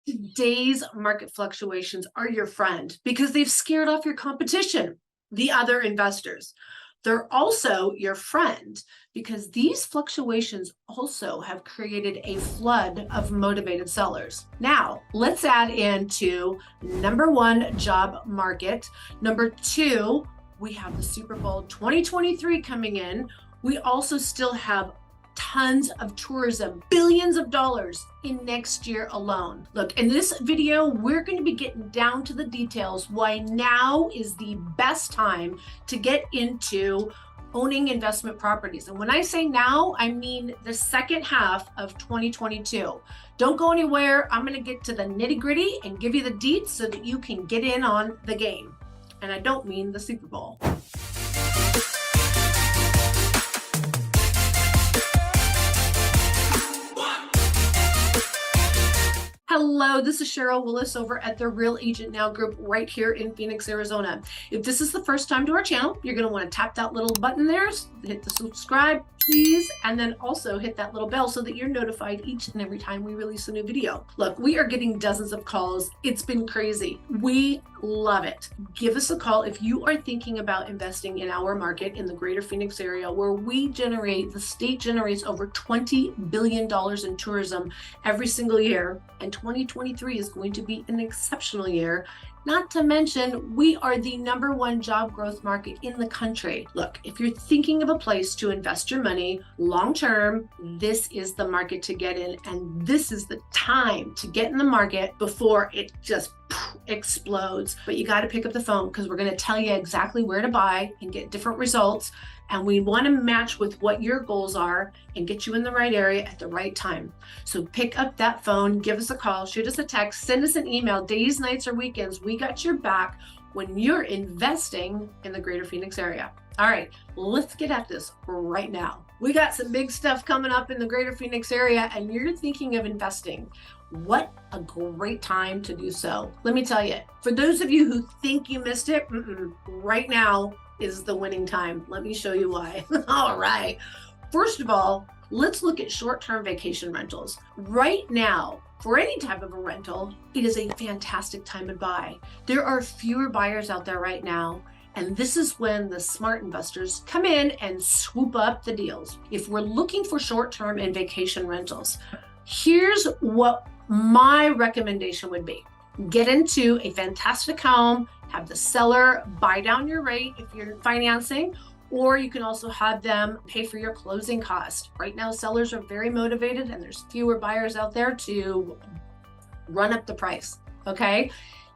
Today's market fluctuations are your friend because they've scared off your competition, the other investors. They're also your friend because these fluctuations also have created a flood of motivated sellers. Now, let's add into number one, job market. Number two, we have the Super Bowl 2023 coming in. We also still have tons of tourism, billions of dollars in next year alone. Look, in this video, we're going to be getting down to the details why now is the best time to get into owning investment properties. And when I say now, I mean the second half of 2022. Don't go anywhere. I'm going to get to the nitty-gritty and give you the deets so that you can get in on the game. And I don't mean the Super Bowl. Hello, this is Sheryl Willis over at the Real Agent Now group right here in Phoenix, Arizona. If this is the first time to our channel, you're going to want to tap that little button there, hit the subscribe, please, and then also hit that little bell so that you're notified each and every time we release a new video. Look, we are getting dozens of calls. It's been crazy. We love it. Give us a call if you are thinking about investing in our market in the greater Phoenix area, where the state generates over $20 billion in tourism every single year, and 2023 is going to be an exceptional year. Not to mention, we are the #1 job growth market in the country. Look, if you're thinking of a place to invest your money long-term, this is the market to get in, and this is the time to get in the market before it just explodes. But you got to pick up the phone because we're going to tell you exactly where to buy and get different results. And we want to match with what your goals are and get you in the right area at the right time. So pick up that phone, give us a call, shoot us a text, send us an email, days, nights, or weekends. We got your back when you're investing in the greater Phoenix area. All right, let's get at this right now. We got some big stuff coming up in the greater Phoenix area, and you're thinking of investing. What a great time to do so. Let me tell you, for those of you who think you missed it, right now is the winning time. Let me show you why. All right. First of all, let's look at short-term vacation rentals. Right now, for any type of a rental, it is a fantastic time to buy. There are fewer buyers out there right now, and this is when the smart investors come in and swoop up the deals. If we're looking for short-term and vacation rentals, here's what my recommendation would be. Get into a fantastic home, have the seller buy down your rate if you're financing, or you can also have them pay for your closing cost. Right now, sellers are very motivated and there's fewer buyers out there to run up the price, okay?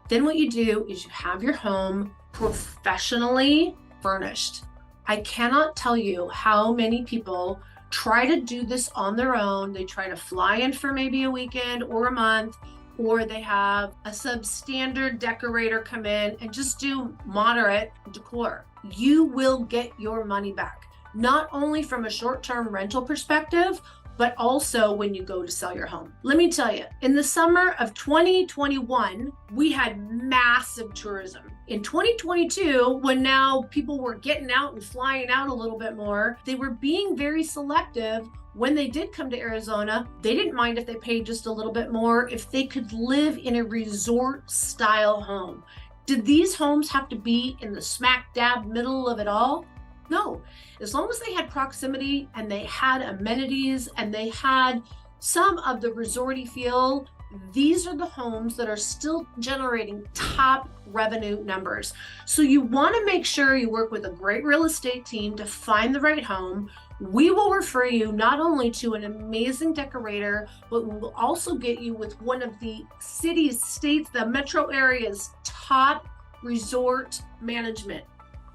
Then what you do is you have your home professionally furnished. I cannot tell you how many people try to do this on their own. They try to fly in for maybe a weekend or a month, or they have a substandard decorator come in and just do moderate decor. You will get your money back, not only from a short-term rental perspective, but also when you go to sell your home. Let me tell you, in the summer of 2021, we had massive tourism. In 2022, when now people were getting out and flying out a little bit more, they were being very selective. When they did come to Arizona, they didn't mind if they paid just a little bit more if they could live in a resort style home. Did these homes have to be in the smack dab middle of it all? No, as long as they had proximity and they had amenities and they had some of the resorty feel, these are the homes that are still generating top revenue numbers. So you want to make sure you work with a great real estate team to find the right home. We will refer you not only to an amazing decorator, but we will also get you with one of the cities, states, the metro area's top resort management.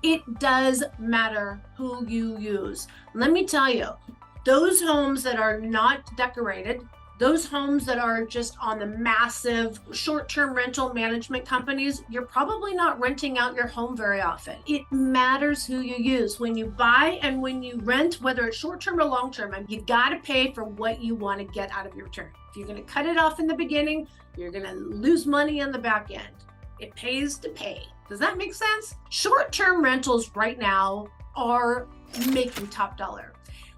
It does matter who you use. Let me tell you, those homes that are not decorated, those homes that are just on the massive short-term rental management companies, you're probably not renting out your home very often. It matters who you use. When you buy and when you rent, whether it's short-term or long-term, you gotta pay for what you wanna get out of your return. If you're gonna cut it off in the beginning, you're gonna lose money on the back end. It pays to pay. Does that make sense? Short-term rentals right now are making top dollar.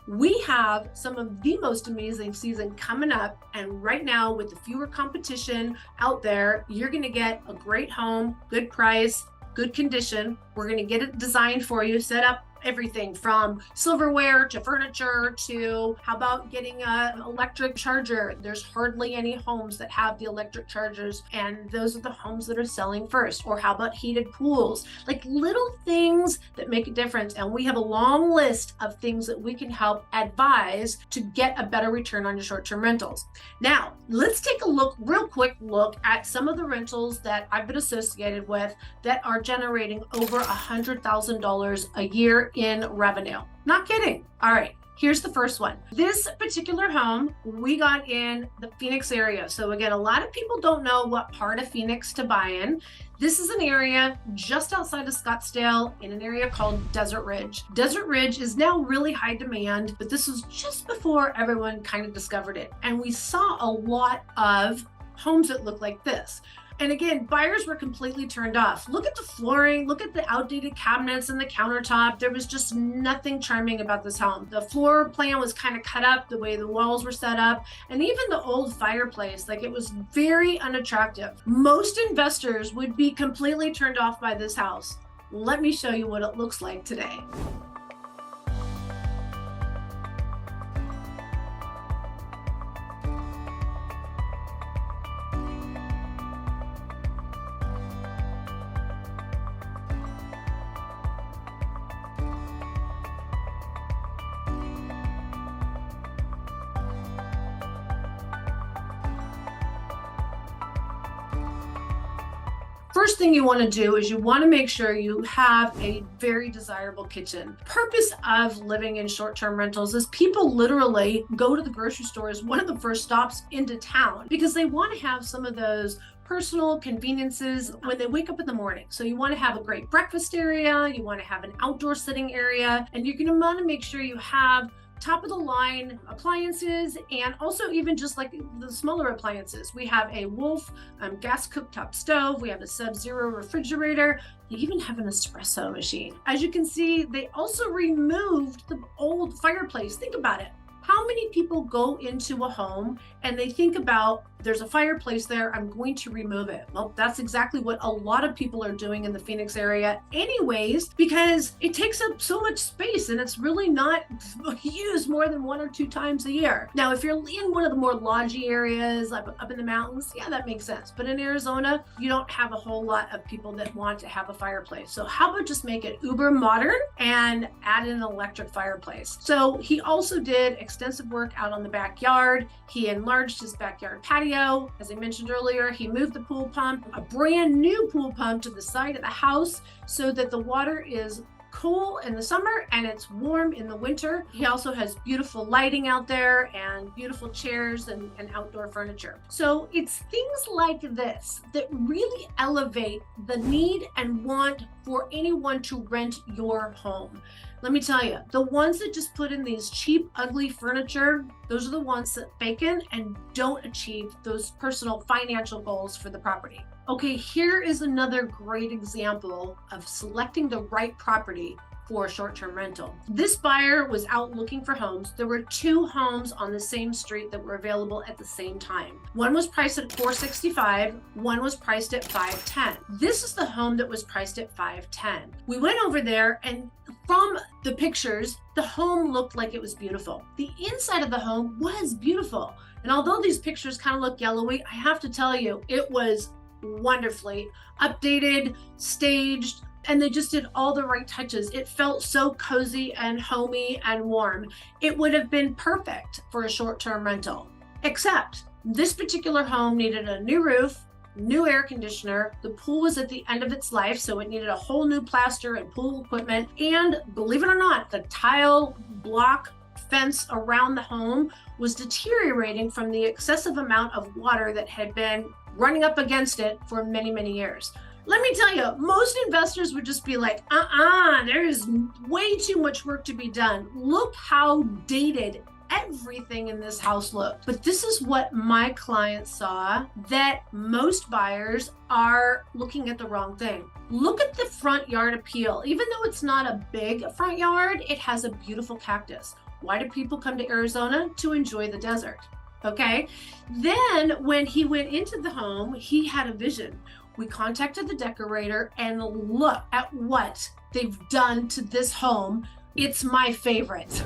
We have some of the most amazing season coming up, and right now with the fewer competition out there, you're going to get a great home, good price, good condition. We're going to get it designed for you, set up everything from silverware to furniture to how about getting an electric charger. There's hardly any homes that have the electric chargers, and those are the homes that are selling first. Or how about heated pools, like little things that make a difference. And we have a long list of things that we can help advise to get a better return on your short-term rentals. Now let's take a real quick look at some of the rentals that I've been associated with that are generating over $100,000 a year in revenue. Not kidding. All right, here's the first one. This particular home we got in the Phoenix area. So again, a lot of people don't know what part of Phoenix to buy in. This is an area just outside of Scottsdale in an area called Desert Ridge. Desert Ridge is now really high demand, but this was just before everyone kind of discovered it. And we saw a lot of homes that look like this. And again, buyers were completely turned off. Look at the flooring, look at the outdated cabinets and the countertop. There was just nothing charming about this home. The floor plan was kind of cut up, the way the walls were set up, and even the old fireplace, like it was very unattractive. Most investors would be completely turned off by this house. Let me show you what it looks like today. First thing you want to do is you want to make sure you have a very desirable kitchen. Purpose of living in short-term rentals is people literally go to the grocery store as one of the first stops into town because they want to have some of those personal conveniences when they wake up in the morning. So you want to have a great breakfast area, you want to have an outdoor sitting area, and you're going to want to make sure you have top of the line appliances, and also even just like the smaller appliances. We have a Wolf gas cooktop stove, we have a Sub-Zero refrigerator, they even have an espresso machine. As you can see, they also removed the old fireplace. Think about it. How many people go into a home and they think about, there's a fireplace there, I'm going to remove it? Well, that's exactly what a lot of people are doing in the Phoenix area anyways, because it takes up so much space and it's really not used more than 1 or 2 times a year. Now, if you're in one of the more lodgy areas, up in the mountains, yeah, that makes sense. But in Arizona, you don't have a whole lot of people that want to have a fireplace. So how about just make it uber modern and add in an electric fireplace? So he also did extensive work out on the backyard. He enlarged his backyard patio. As I mentioned earlier, he moved the pool pump, a brand new pool pump, to the side of the house so that the water is cool in the summer and it's warm in the winter. He also has beautiful lighting out there and beautiful chairs and outdoor furniture. So it's things like this that really elevate the need and want for anyone to rent your home. Let me tell you, the ones that just put in these cheap, ugly furniture, those are the ones that fake in and don't achieve those personal financial goals for the property. Okay, here is another great example of selecting the right property for a short-term rental. This buyer was out looking for homes. There were 2 homes on the same street that were available at the same time. One was priced at $465, one was priced at $510. This is the home that was priced at $510. We went over there, and from the pictures, the home looked like it was beautiful. The inside of the home was beautiful. And although these pictures kind of look yellowy, I have to tell you, it was wonderfully updated, staged, and they just did all the right touches. It felt so cozy and homey and warm. It would have been perfect for a short-term rental, except this particular home needed a new roof, new air conditioner. The pool was at the end of its life, so it needed a whole new plaster and pool equipment. And believe it or not, the tile block fence around the home was deteriorating from the excessive amount of water that had been running up against it for many, many years. Let me tell you, most investors would just be like, there is way too much work to be done. Look how dated everything in this house looked. But this is what my clients saw, that most buyers are looking at the wrong thing. Look at the front yard appeal. Even though it's not a big front yard, it has a beautiful cactus. Why do people come to Arizona? To enjoy the desert. Okay. Then when he went into the home, he had a vision. We contacted the decorator and look at what they've done to this home. It's my favorite.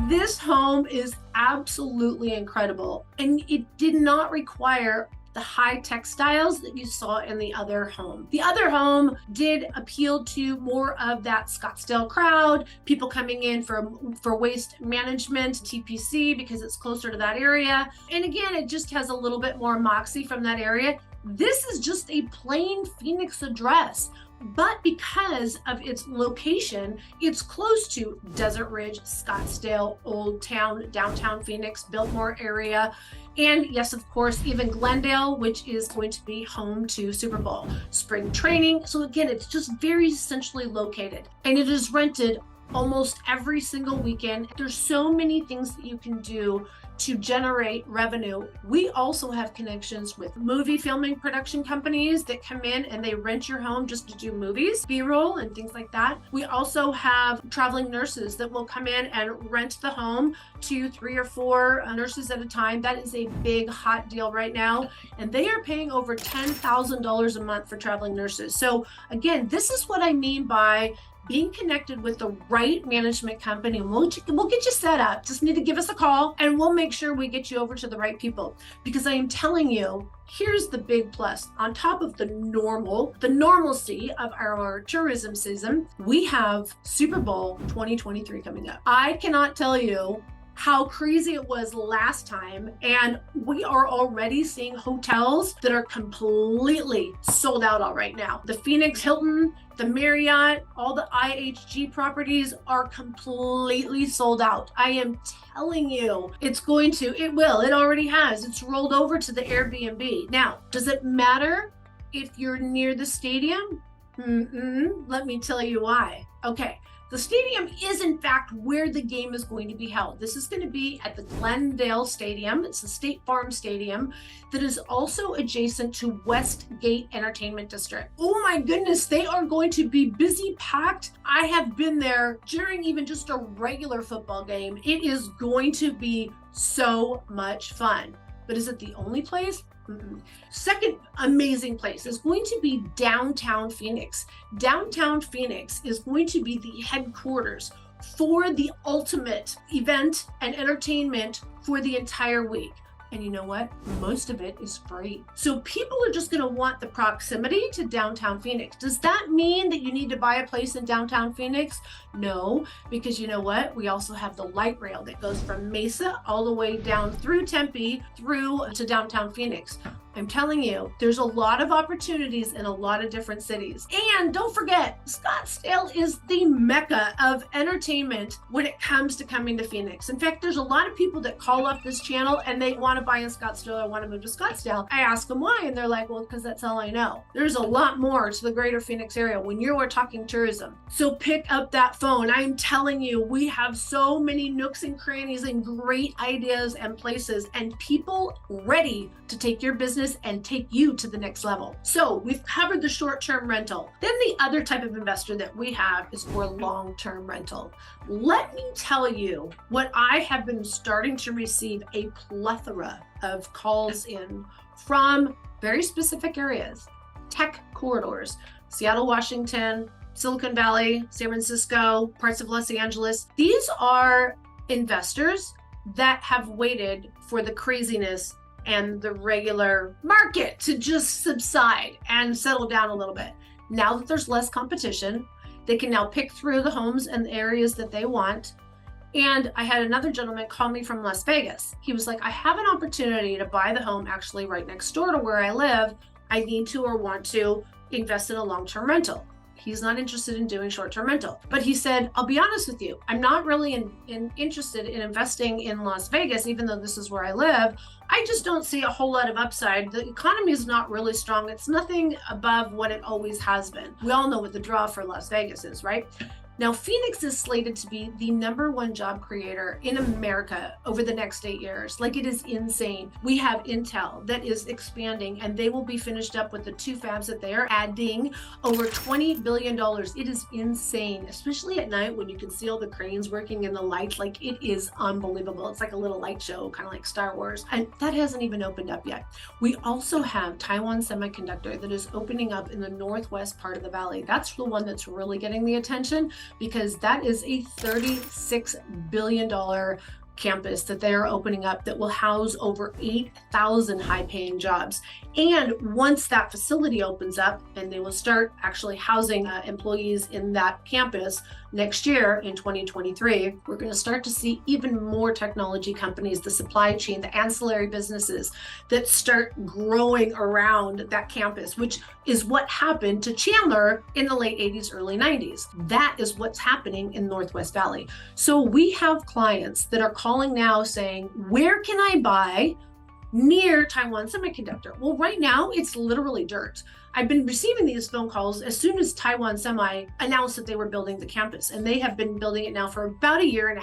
This home is absolutely incredible, and it did not require the high-tech styles that you saw in the other home. The other home did appeal to more of that Scottsdale crowd, people coming in for waste management, TPC, because it's closer to that area. And again, it just has a little bit more moxie from that area. This is just a plain Phoenix address. But because of its location, it's close to Desert Ridge, Scottsdale, Old Town, downtown Phoenix, Biltmore area, and yes, of course, even Glendale, which is going to be home to Superbowl, spring training. So again, it's just very centrally located, and it is rented almost every single weekend. There's so many things that you can do to generate revenue. We also have connections with movie filming production companies that come in and they rent your home just to do movies, B-roll and things like that. We also have traveling nurses that will come in and rent the home to 3 or 4 nurses at a time. That is a big hot deal right now. And they are paying over $10,000 a month for traveling nurses. So again, this is what I mean by being connected with the right management company. We'll get you set up. Just need to give us a call and we'll make sure we get you over to the right people. Because I am telling you, here's the big plus. On top of the normalcy of our tourism season, we have Super Bowl 2023 coming up. I cannot tell you how crazy it was last time, and we are already seeing hotels that are completely sold out all right now. The Phoenix Hilton, the Marriott, all the IHG properties are completely sold out. I am telling you, it already has. It's rolled over to the Airbnb. Now, does it matter if you're near the stadium? Let me tell you why. Okay. The stadium is in fact where the game is going to be held. This is going to be at the Glendale Stadium. It's the State Farm Stadium that is also adjacent to Westgate Entertainment District. Oh my goodness, they are going to be busy, packed. I have been there during even just a regular football game. It is going to be so much fun. But is it the only place? Second amazing place is going to be downtown Phoenix. Downtown Phoenix is going to be the headquarters for the ultimate event and entertainment for the entire week. And you know what? Most of it is free. So people are just going to want the proximity to downtown Phoenix. Does that mean that you need to buy a place in downtown Phoenix? No, because you know what? We also have the light rail that goes from Mesa all the way down through Tempe through to downtown Phoenix. I'm telling you, there's a lot of opportunities in a lot of different cities. And don't forget, Scottsdale is the mecca of entertainment when it comes to coming to Phoenix. In fact, there's a lot of people that call up this channel and they want to buy in Scottsdale or want to move to Scottsdale. I ask them why, and they're like, well, because that's all I know. There's a lot more to the greater Phoenix area when you're talking tourism. So pick up that phone. I'm telling you, we have so many nooks and crannies and great ideas and places and people ready to take your business and take you to the next level. So we've covered the short-term rental. Then the other type of investor that we have is for long-term rental. Let me tell you what I have been starting to receive a plethora of calls in from very specific areas, tech corridors, Seattle, Washington, Silicon Valley, San Francisco, parts of Los Angeles. These are investors that have waited for the craziness and the regular market to just subside and settle down a little bit. Now that there's less competition, they can now pick through the homes and the areas that they want. And I had another gentleman call me from Las Vegas. He was like, I have an opportunity to buy the home actually right next door to where I live. I need to or want to invest in a long-term rental. He's not interested in doing short-term rental. But he said, I'll be honest with you, I'm not really interested in investing in Las Vegas, even though this is where I live. I just don't see a whole lot of upside. The economy is not really strong. It's nothing above what it always has been. We all know what the draw for Las Vegas is, right? Now, Phoenix is slated to be the #1 job creator in America over the next 8 years. Like, it is insane. We have Intel that is expanding, and they will be finished up with the 2 fabs that they are adding, over $20 billion. It is insane, especially at night when you can see all the cranes working and the lights. Like, it is unbelievable. It's like a little light show, kind of like Star Wars. And that hasn't even opened up yet. We also have Taiwan Semiconductor that is opening up in the northwest part of the valley. That's the one that's really getting the attention, because that is a $36 billion campus that they are opening up that will house over 8,000 high-paying jobs. And once that facility opens up and they will start actually housing employees in that campus next year in 2023, we're going to start to see even more technology companies, the supply chain, the ancillary businesses that start growing around that campus, which is what happened to Chandler in the late 80s, early 90s. That is what's happening in Northwest Valley. So we have clients that are calling now saying, where can I buy near Taiwan Semiconductor? Well, right now it's literally dirt. I've been receiving these phone calls as soon as Taiwan Semi announced that they were building the campus, and they have been building it now for about 1.5 years.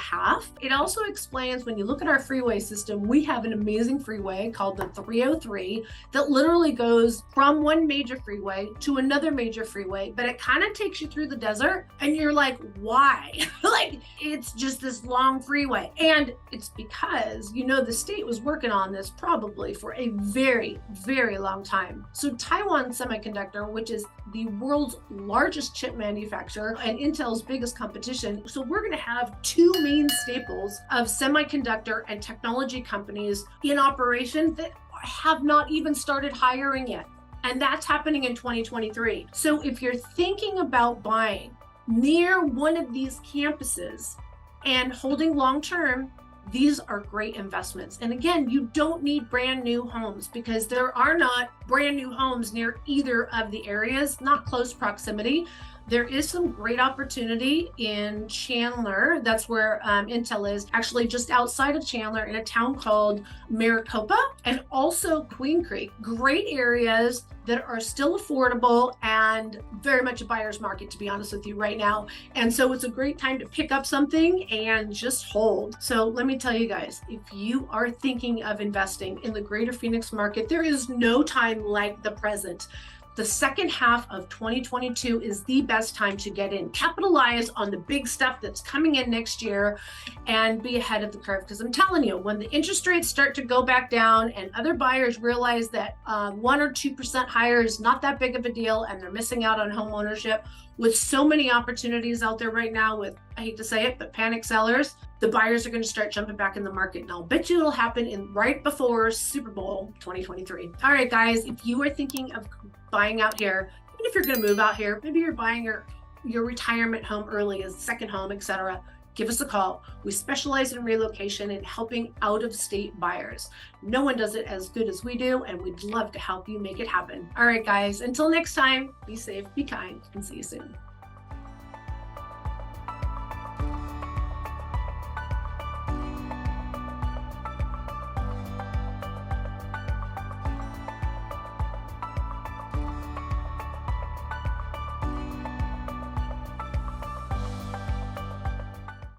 It also explains, when you look at our freeway system, we have an amazing freeway called the 303 that literally goes from one major freeway to another major freeway, but it kind of takes you through the desert, and you're like, why? Like, it's just this long freeway. And it's because, you know, the state was working on this probably for a very, very long time. So Taiwan Semiconductor, which is the world's largest chip manufacturer and Intel's biggest competition. So we're going to have 2 main staples of semiconductor and technology companies in operation that have not even started hiring yet. And that's happening in 2023. So if you're thinking about buying near one of these campuses and holding long-term, these are great investments. And again, you don't need brand new homes, because there are not brand new homes near either of the areas, not close proximity. There is some great opportunity in Chandler. That's where Intel is, actually just outside of Chandler in a town called Maricopa, and also Queen Creek. Great areas that are still affordable and very much a buyer's market, to be honest with you, right now. And so it's a great time to pick up something and just hold. So let me tell you guys, if you are thinking of investing in the greater Phoenix market, there is no time like the present. The second half of 2022 is the best time to get in. Capitalize on the big stuff that's coming in next year and be ahead of the curve. Because I'm telling you, when the interest rates start to go back down and other buyers realize that 1 or 2% higher is not that big of a deal, and they're missing out on home ownership, with so many opportunities out there right now with, I hate to say it, but panic sellers, the buyers are going to start jumping back in the market. And I'll bet you it'll happen right before Super Bowl 2023. All right, guys, if you are thinking of buying out here, even if you're going to move out here, maybe you're buying your retirement home early, as a second home, etc., give us a call. We specialize in relocation and helping out-of-state buyers. No one does it as good as we do, and we'd love to help you make it happen. All right, guys, until next time, be safe, be kind, and see you soon.